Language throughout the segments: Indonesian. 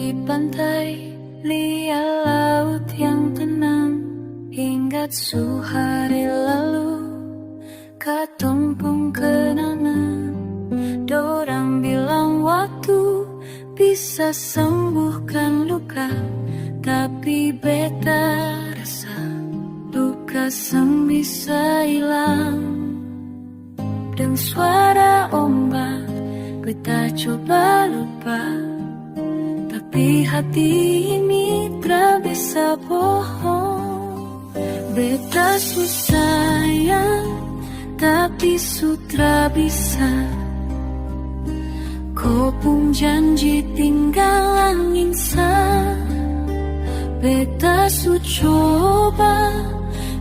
di pantai, lihat laut yang tenang. Ingat suhari lalu, katumpung kenangan. Dorang bilang waktu bisa sembuhkan luka, tapi beta rasa luka sem bisa hilang. Dan suara ombak, beta coba lupa, tapi hati ini tak bisa bohong. Beta susah ya, tapi sutra bisa. Kau pun janji tinggal angin sah. Beta su coba,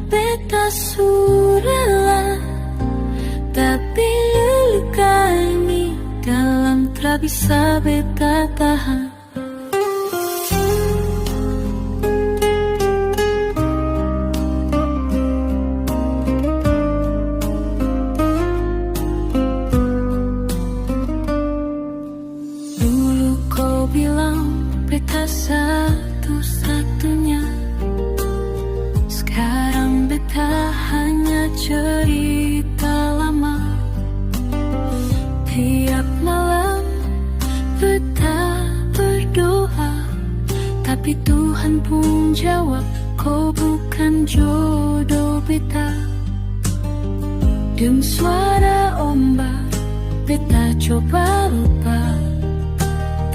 beta su rela, tapi luka ini dalam tak bisa beta tahan. Dulu kau bilang beta satu-satunya, sekarang beta hanya cerita lama. Tiap malam beta berdoa, tapi Tuhan pun jawab kau bukan jodoh beta. Dan suara ombak beta coba lupa,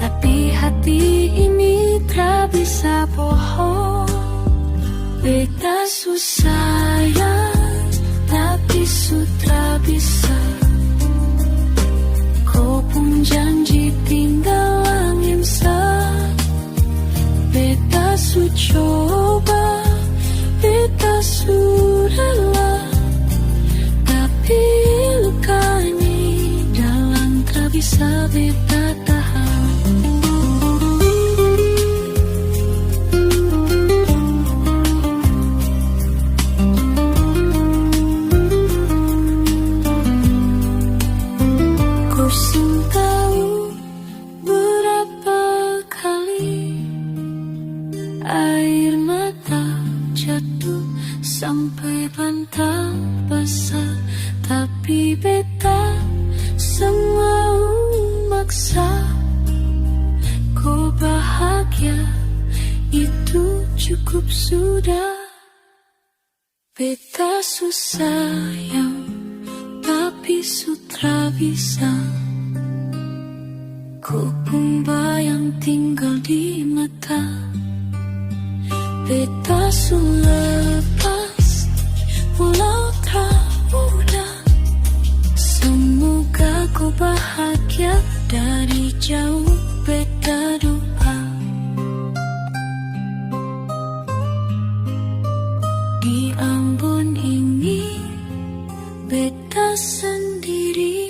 tapi hati ini tak bisa bohong. Beta susah ya, tapi sutra bisa. Kau pun janji tinggal angin sah. Beta su coba, beta su rela, tapi luka ini dalam tak bisa beta tahan. Air mata jatuh sampai bantal basah, tapi beta semua maksa. Kau bahagia, itu cukup sudah. Beta susah yang, tapi sutra bisa. Kau pun bayang tinggal di mata. Beta su lepas walau tak mudah. Semoga kau bahagia, dari jauh beta doa. Di Ambon ini beta sendiri.